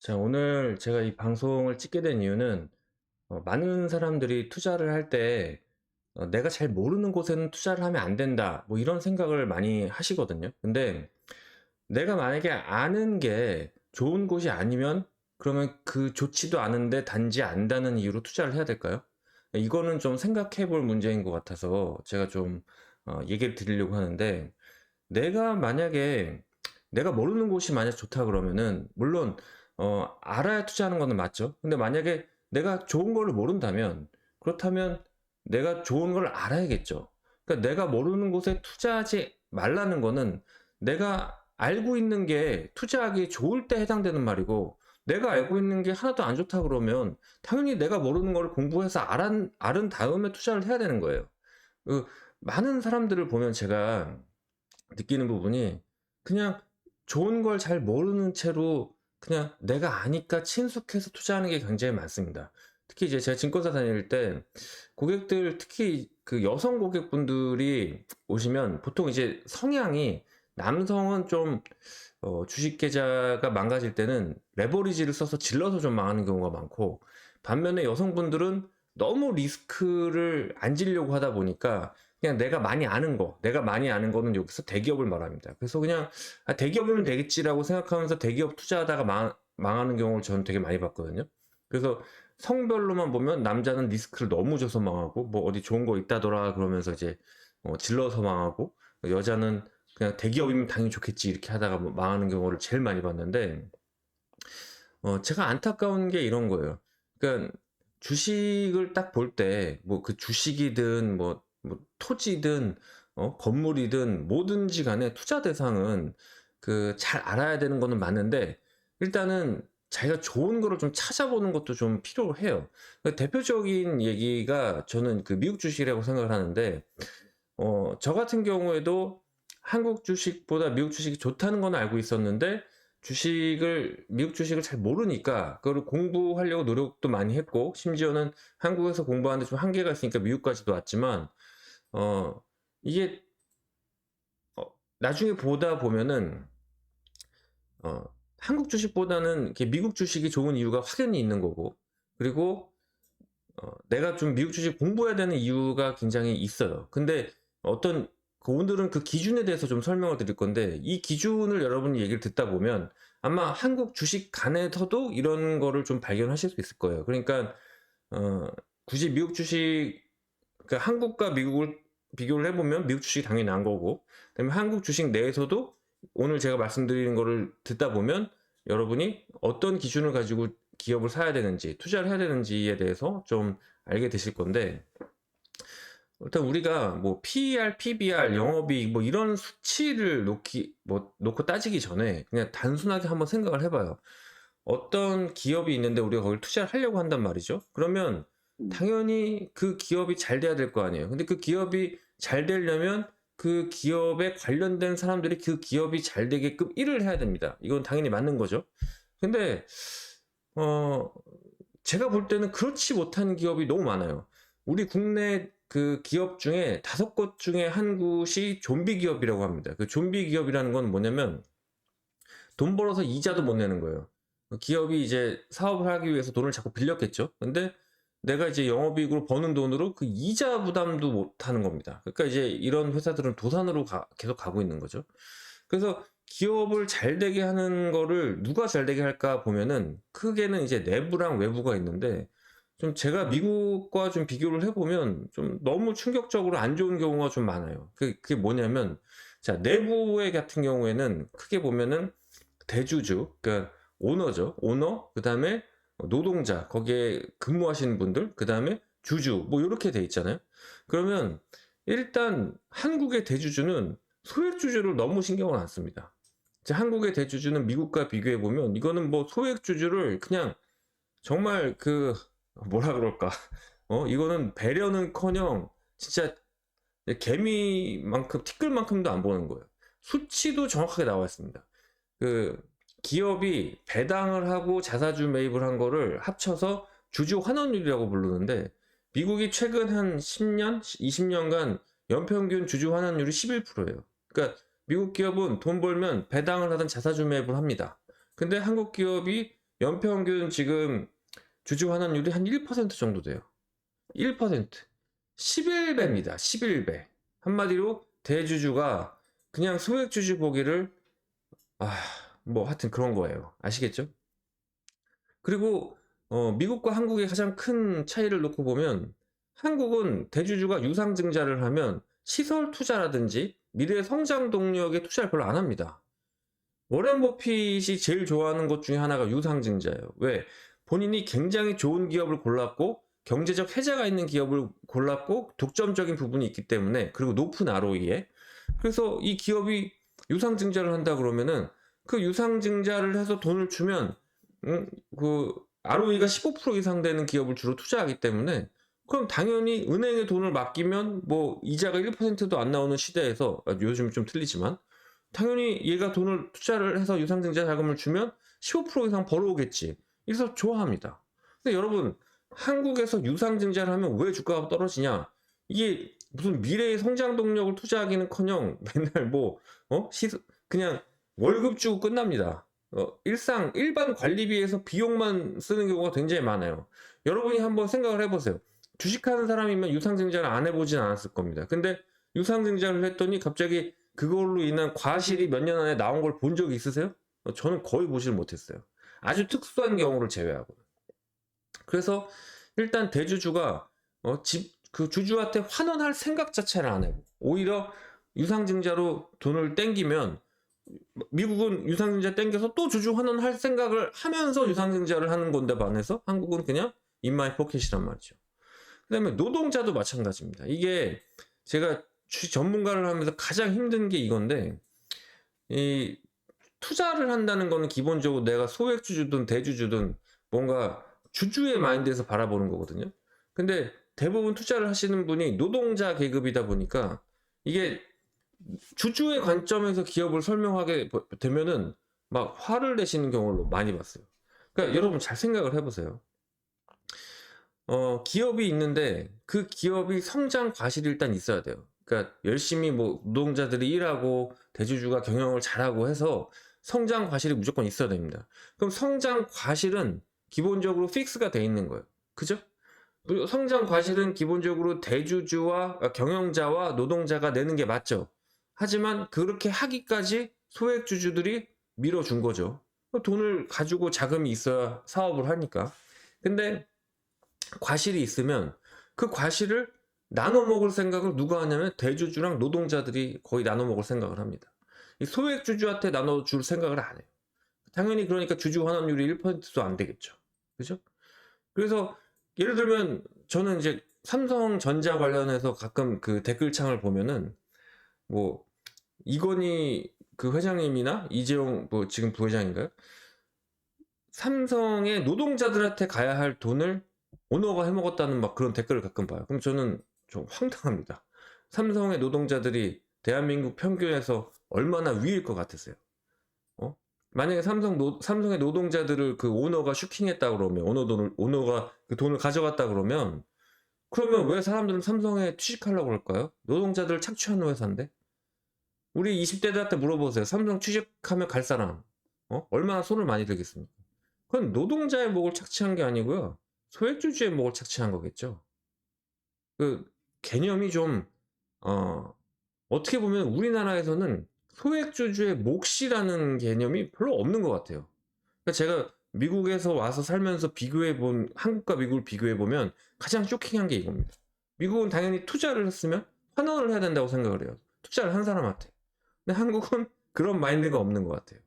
자, 오늘 제가 이 방송을 찍게 된 이유는 많은 사람들이 투자를 할 때 내가 잘 모르는 곳에는 투자를 하면 안 된다. 뭐 이런 생각을 많이 하시거든요. 근데 내가 만약에 아는 게 좋은 곳이 아니면 그러면 그 좋지도 않은데 단지 안다는 이유로 투자를 해야 될까요? 이거는 좀 생각해 볼 문제인 것 같아서 제가 좀 얘기를 드리려고 하는데, 내가 만약에 내가 모르는 곳이 만약 좋다 그러면은 물론 알아야 투자하는 거는 맞죠. 근데 만약에 내가 좋은 거를 모른다면, 그렇다면 내가 좋은 걸 알아야겠죠. 그러니까 내가 모르는 곳에 투자하지 말라는 거는 내가 알고 있는 게 투자하기 좋을 때 해당되는 말이고, 내가 알고 있는 게 하나도 안 좋다 그러면 당연히 내가 모르는 걸 공부해서 알은 다음에 투자를 해야 되는 거예요. 그 많은 사람들을 보면 제가 느끼는 부분이, 그냥 좋은 걸 잘 모르는 채로 그냥 내가 아니까 친숙해서 투자하는 게 굉장히 많습니다. 특히 이제 제가 증권사 다닐 때 고객들, 특히 그 여성 고객분들이 오시면 보통 이제 성향이, 남성은 좀 주식 계좌가 망가질 때는 레버리지를 써서 질러서 좀 망하는 경우가 많고, 반면에 여성분들은 너무 리스크를 안 지려고 하다 보니까 그냥 내가 많이 아는 거는 여기서 대기업을 말합니다. 그래서 그냥 대기업이면 되겠지라고 생각하면서 대기업 투자하다가 망하는 경우를 저는 되게 많이 봤거든요. 그래서 성별로만 보면 남자는 리스크를 너무 줘서 망하고, 뭐 어디 좋은 거 있다더라 그러면서 이제 질러서 망하고, 여자는 그냥 대기업이면 당연히 좋겠지 이렇게 하다가 뭐 망하는 경우를 제일 많이 봤는데, 제가 안타까운 게 이런 거예요. 그러니까 주식을 딱 볼 때, 뭐 그 주식이든 뭐 토지든 건물이든 뭐든지 간에 투자 대상은 그 잘 알아야 되는 거는 맞는데, 일단은 자기가 좋은 거를 좀 찾아보는 것도 좀 필요해요. 그 대표적인 얘기가 저는 그 미국 주식이라고 생각을 하는데, 저 같은 경우에도 한국 주식보다 미국 주식이 좋다는 건 알고 있었는데, 미국 주식을 잘 모르니까 그거를 공부하려고 노력도 많이 했고, 심지어는 한국에서 공부하는데 좀 한계가 있으니까 미국까지도 왔지만, 어, 이게, 나중에 보다 보면은, 어, 한국 주식보다는 이렇게 미국 주식이 좋은 이유가 확연히 있는 거고, 그리고 내가 좀 미국 주식 공부해야 되는 이유가 굉장히 있어요. 근데 오늘은 그 기준에 대해서 좀 설명을 드릴 건데, 이 기준을 여러분이 얘기를 듣다 보면 아마 한국 주식 간에서도 이런 거를 좀 발견하실 수 있을 거예요. 그러니까 어, 굳이 미국 주식, 그러니까 한국과 미국을 비교를 해보면 미국 주식이 당연히 나은 거고, 그다음에 한국 주식 내에서도 오늘 제가 말씀드리는 거를 듣다 보면 여러분이 어떤 기준을 가지고 기업을 사야 되는지, 투자를 해야 되는지에 대해서 좀 알게 되실 건데, 일단 우리가 뭐 PER, PBR, 영업이익 뭐 이런 수치를 놓고 따지기 전에 그냥 단순하게 한번 생각을 해봐요. 어떤 기업이 있는데 우리가 거기를 투자를 하려고 한단 말이죠. 그러면 당연히 그 기업이 잘 돼야 될 거 아니에요. 근데 그 기업이 잘 되려면 그 기업에 관련된 사람들이 그 기업이 잘 되게끔 일을 해야 됩니다. 이건 당연히 맞는 거죠. 근데 어 제가 볼 때는 그렇지 못한 기업이 너무 많아요. 우리 국내 그 기업 중에 5곳 중에 한 곳이 좀비 기업이라고 합니다. 그 좀비 기업이라는 건 뭐냐면, 돈 벌어서 이자도 못 내는 거예요. 기업이 이제 사업을 하기 위해서 돈을 자꾸 빌렸겠죠. 근데 내가 이제 영업이익으로 버는 돈으로 그 이자 부담도 못 하는 겁니다. 그러니까 이제 이런 회사들은 도산으로 계속 가고 있는 거죠. 그래서 기업을 잘 되게 하는 거를 누가 잘 되게 할까 보면은 크게는 이제 내부랑 외부가 있는데, 좀 제가 미국과 좀 비교를 해보면 좀 너무 충격적으로 안 좋은 경우가 좀 많아요. 그게 뭐냐면, 자, 내부의 같은 경우에는 크게 보면은 대주주, 그러니까 오너죠. 오너, 그 다음에 노동자, 거기에 근무하시는 분들, 그 다음에 주주, 뭐 이렇게 돼 있잖아요. 그러면 일단 한국의 대주주는 소액주주를 너무 신경을 안 씁니다. 한국의 대주주는 미국과 비교해 보면 이거는 뭐 소액주주를 그냥 정말 그 뭐라 그럴까, 이거는 배려는커녕 진짜 개미만큼 티끌만큼도 안 보는 거예요. 수치도 정확하게 나와 있습니다. 그 기업이 배당을 하고 자사주 매입을 한 거를 합쳐서 주주 환원율이라고 부르는데, 미국이 최근 한 10년, 20년간 연평균 주주 환원율이 11%예요. 그러니까 미국 기업은 돈 벌면 배당을 하든 자사주 매입을 합니다. 근데 한국 기업이 연평균 지금 주주 환원율이 한 1% 정도 돼요. 1%. 11배입니다. 11배. 한마디로 대주주가 그냥 소액주주 보기를 뭐 하여튼 그런 거예요. 아시겠죠? 그리고 미국과 한국의 가장 큰 차이를 놓고 보면 한국은 대주주가 유상증자를 하면 시설 투자라든지 미래 성장 동력에 투자를 별로 안 합니다. 워렌 버핏이 제일 좋아하는 것 중에 하나가 유상증자예요. 왜? 본인이 굉장히 좋은 기업을 골랐고 경제적 혜자가 있는 기업을 골랐고 독점적인 부분이 있기 때문에, 그리고 높은 ROE에, 그래서 이 기업이 유상증자를 한다 그러면은 그 유상증자를 해서 돈을 주면 그 ROE가 15% 이상 되는 기업을 주로 투자하기 때문에, 그럼 당연히 은행에 돈을 맡기면 뭐 이자가 1%도 안 나오는 시대에서, 요즘 좀 틀리지만 당연히 얘가 돈을 투자를 해서 유상증자 자금을 주면 15% 이상 벌어오겠지. 그래서 좋아합니다. 근데 여러분, 한국에서 유상증자를 하면 왜 주가가 떨어지냐? 이게 무슨 미래의 성장 동력을 투자하기는커녕 맨날 그냥 월급 주고 끝납니다. 일반 관리비에서 비용만 쓰는 경우가 굉장히 많아요. 여러분이 한번 생각을 해보세요. 주식하는 사람이면 유상증자를 안 해보진 않았을 겁니다. 근데 유상증자를 했더니 갑자기 그걸로 인한 과실이 몇 년 안에 나온 걸 본 적 있으세요? 저는 거의 보질 못했어요. 아주 특수한 경우를 제외하고. 그래서 일단 대주주가 그 주주한테 환원할 생각 자체를 안 해요. 오히려 유상증자로 돈을 땡기면, 미국은 유상증자 땡겨서 또 주주 환원할 생각을 하면서 유상증자를 하는 건데 반해서 한국은 그냥 인마이 포켓이란 말이죠. 그 다음에 노동자도 마찬가지입니다. 이게 제가 전문가를 하면서 가장 힘든 게 이건데, 이 투자를 한다는 거는 기본적으로 내가 소액주주든 대주주든 뭔가 주주의 마인드에서 바라보는 거거든요. 근데 대부분 투자를 하시는 분이 노동자 계급이다 보니까 이게 주주의 관점에서 기업을 설명하게 되면은 막 화를 내시는 경우를 많이 봤어요. 그러니까 여러분 잘 생각을 해보세요. 기업이 있는데 그 기업이 성장 과실이 일단 있어야 돼요. 그러니까 열심히 뭐 노동자들이 일하고 대주주가 경영을 잘하고 해서 성장 과실이 무조건 있어야 됩니다. 그럼 성장 과실은 기본적으로 픽스가 돼 있는 거예요. 그죠? 그리고 성장 과실은 기본적으로 대주주와 경영자와 노동자가 내는 게 맞죠. 하지만 그렇게 하기까지 소액주주들이 밀어준 거죠. 돈을 가지고 자금이 있어야 사업을 하니까. 근데 과실이 있으면 그 과실을 나눠 먹을 생각을 누가 하냐면 대주주랑 노동자들이 거의 나눠 먹을 생각을 합니다. 이 소액주주한테 나눠줄 생각을 안 해요. 당연히 그러니까 주주 환원율이 1%도 안 되겠죠. 그죠? 그래서 예를 들면 저는 이제 삼성전자 관련해서 가끔 그 댓글창을 보면은 뭐 이건희 그 회장님이나 이재용 뭐 지금 부회장인가요? 삼성의 노동자들한테 가야 할 돈을 오너가 해먹었다는 막 그런 댓글을 가끔 봐요. 그럼 저는 좀 황당합니다. 삼성의 노동자들이 대한민국 평균에서 얼마나 위일 것 같으세요? 만약에 삼성의 노동자들을 그 오너가 슈킹했다 그러면, 오너가 그 돈을 가져갔다 그러면 왜 사람들은 삼성에 취직하려고 그럴까요? 노동자들을 착취하는 회사인데? 우리 20대들한테 물어보세요. 삼성 취직하면 갈 사람, 얼마나 손을 많이 들겠습니까? 그건 노동자의 목을 착취한 게 아니고요. 소액주주의 목을 착취한 거겠죠. 그 개념이 좀, 어떻게 보면 우리나라에서는 소액주주의 몫이라는 개념이 별로 없는 것 같아요. 그러니까 제가 미국에서 와서 살면서 한국과 미국을 비교해보면 가장 쇼킹한 게 이겁니다. 미국은 당연히 투자를 했으면 환원을 해야 된다고 생각을 해요. 투자를 한 사람한테. 근데 한국은 그런 마인드가 없는 것 같아요.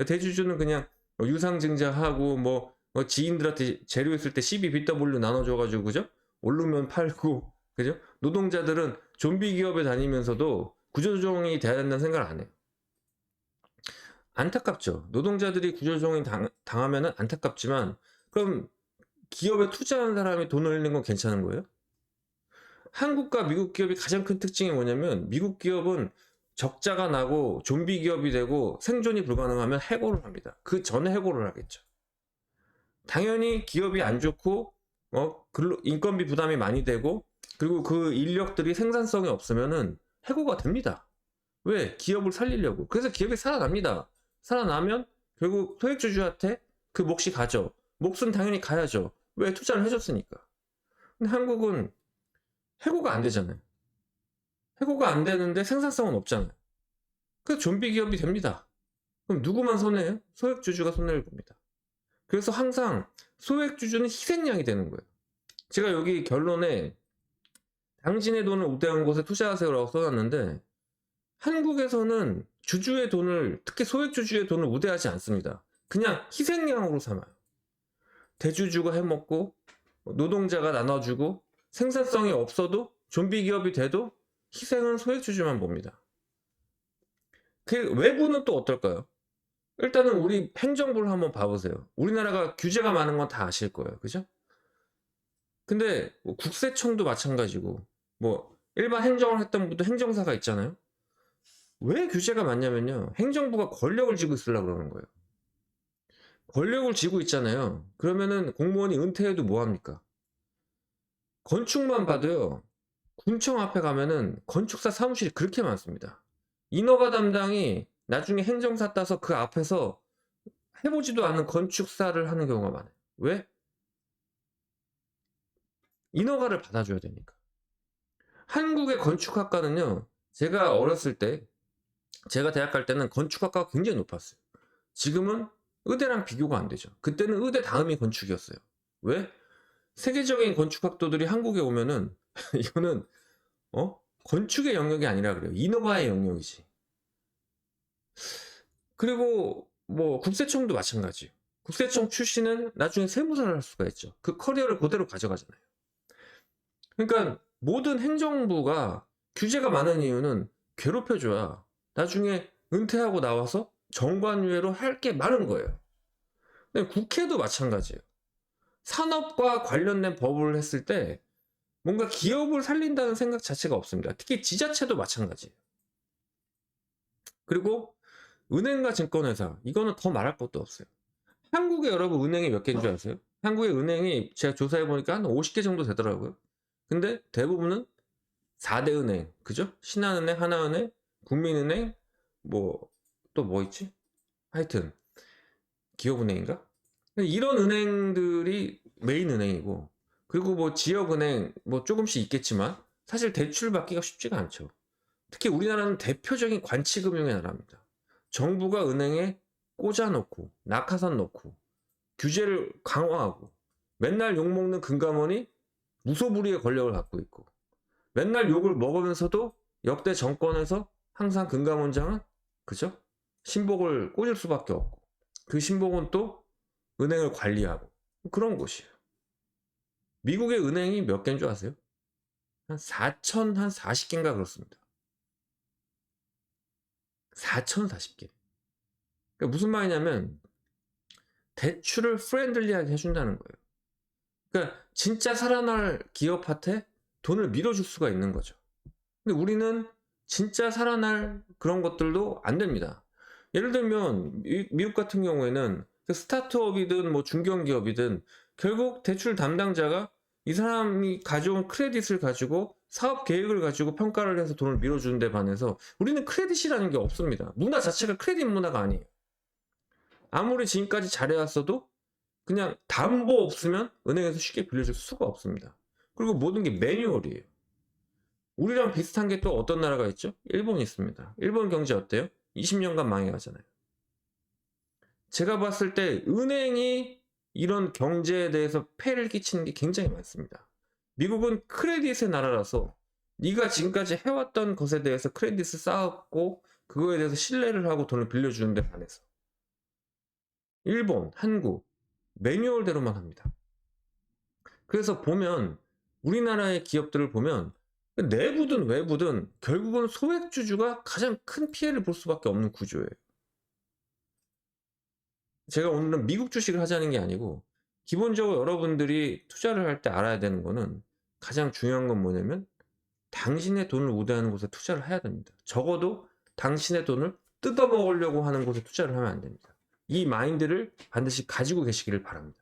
대주주는 그냥 유상증자하고 지인들한테 재료 있을 때 CBBW 나눠줘가지고, 그죠? 오르면 팔고, 그죠? 노동자들은 좀비 기업에 다니면서도 구조조정이 돼야 된다는 생각을 안 해요. 안타깝죠. 노동자들이 구조조정이 당하면은 안타깝지만, 그럼 기업에 투자하는 사람이 돈을 잃는 건 괜찮은 거예요? 한국과 미국 기업이 가장 큰 특징이 뭐냐면, 미국 기업은 적자가 나고 좀비 기업이 되고 생존이 불가능하면 해고를 합니다. 그 전에 해고를 하겠죠. 당연히 기업이 안 좋고 인건비 부담이 많이 되고, 그리고 그 인력들이 생산성이 없으면은 해고가 됩니다. 왜? 기업을 살리려고. 그래서 기업이 살아납니다. 살아나면 결국 소액주주한테 그 몫이 가죠. 몫은 당연히 가야죠. 왜? 투자를 해줬으니까. 근데 한국은 해고가 안 되잖아요. 해고가 안 되는데 생산성은 없잖아요. 그래서 좀비 기업이 됩니다. 그럼 누구만 손해예요? 소액주주가 손해를 봅니다. 그래서 항상 소액주주는 희생양이 되는 거예요. 제가 여기 결론에 당신의 돈을 우대한 곳에 투자하세요라고 써놨는데, 한국에서는 주주의 돈을, 특히 소액주주의 돈을 우대하지 않습니다. 그냥 희생양으로 삼아요. 대주주가 해먹고 노동자가 나눠주고 생산성이 없어도 좀비 기업이 돼도 희생은 소액주주만 봅니다. 그 외부는 또 어떨까요? 일단은 우리 행정부를 한번 봐보세요. 우리나라가 규제가 많은 건 다 아실 거예요. 그죠? 근데 뭐 국세청도 마찬가지고 뭐 일반 행정을 했던 분도 행정사가 있잖아요. 왜 규제가 많냐면요. 행정부가 권력을 쥐고 있으려고 그러는 거예요. 권력을 쥐고 있잖아요. 그러면은 공무원이 은퇴해도 뭐합니까? 건축만 봐도요. 군청 앞에 가면은 건축사 사무실이 그렇게 많습니다. 인허가 담당이 나중에 행정사 따서 그 앞에서 해보지도 않은 건축사를 하는 경우가 많아요. 왜? 인허가를 받아줘야 되니까. 한국의 건축학과는요. 제가 어렸을 때, 제가 대학 갈 때는 건축학과가 굉장히 높았어요. 지금은 의대랑 비교가 안 되죠. 그때는 의대 다음이 건축이었어요. 왜? 세계적인 건축학도들이 한국에 오면은 이거는 건축의 영역이 아니라 그래요. 인허가의 영역이지. 그리고 뭐 국세청도 마찬가지예요. 국세청 출신은 나중에 세무사를 할 수가 있죠. 그 커리어를 그대로 가져가잖아요. 그러니까 모든 행정부가 규제가 많은 이유는 괴롭혀줘야 나중에 은퇴하고 나와서 정관유예로 할 게 많은 거예요. 근데 국회도 마찬가지예요. 산업과 관련된 법을 했을 때 뭔가 기업을 살린다는 생각 자체가 없습니다. 특히 지자체도 마찬가지예요. 그리고 은행과 증권회사, 이거는 더 말할 것도 없어요. 한국에 여러분 은행이 몇 개인 줄 아세요? 한국의 은행이 제가 조사해보니까 한 50개 정도 되더라고요. 근데 대부분은 4대 은행, 그죠? 신한은행, 하나은행, 국민은행, 또 뭐 있지? 하여튼 기업은행인가? 이런 은행들이 메인 은행이고, 그리고 뭐 지역은행 뭐 조금씩 있겠지만 사실 대출 받기가 쉽지가 않죠. 특히 우리나라는 대표적인 관치금융의 나라입니다. 정부가 은행에 꽂아놓고 낙하산 넣고 규제를 강화하고 맨날 욕먹는 금감원이 무소불위의 권력을 갖고 있고, 맨날 욕을 먹으면서도 역대 정권에서 항상 금감원장은 그죠? 신복을 꽂을 수밖에 없고, 그 신복은 또 은행을 관리하고 그런 곳이에요. 미국의 은행이 몇 개인 줄 아세요? 한 4,040개인가 그렇습니다. 4,040개. 그러니까 무슨 말이냐면 대출을 프렌들리하게 해준다는 거예요. 그러니까 진짜 살아날 기업한테 돈을 밀어줄 수가 있는 거죠. 근데 우리는 진짜 살아날 그런 것들도 안 됩니다. 예를 들면 미국 같은 경우에는 스타트업이든 뭐 중견기업이든 결국 대출 담당자가 이 사람이 가져온 크레딧을 가지고 사업 계획을 가지고 평가를 해서 돈을 밀어주는 데 반해서 우리는 크레딧이라는 게 없습니다. 문화 자체가 크레딧 문화가 아니에요. 아무리 지금까지 잘해왔어도 그냥 담보 없으면 은행에서 쉽게 빌려줄 수가 없습니다. 그리고 모든 게 매뉴얼이에요. 우리랑 비슷한 게 또 어떤 나라가 있죠? 일본이 있습니다. 일본 경제 어때요? 20년간 망해가잖아요. 제가 봤을 때 은행이 이런 경제에 대해서 폐를 끼치는 게 굉장히 많습니다. 미국은 크레딧의 나라라서 네가 지금까지 해왔던 것에 대해서 크레딧을 쌓았고 그거에 대해서 신뢰를 하고 돈을 빌려주는 데 반해서 일본, 한국 매뉴얼대로만 합니다. 그래서 보면 우리나라의 기업들을 보면 내부든 외부든 결국은 소액주주가 가장 큰 피해를 볼 수밖에 없는 구조예요. 제가 오늘은 미국 주식을 하자는 게 아니고 기본적으로 여러분들이 투자를 할 때 알아야 되는 거는 가장 중요한 건 뭐냐면 당신의 돈을 우대하는 곳에 투자를 해야 됩니다. 적어도 당신의 돈을 뜯어먹으려고 하는 곳에 투자를 하면 안 됩니다. 이 마인드를 반드시 가지고 계시기를 바랍니다.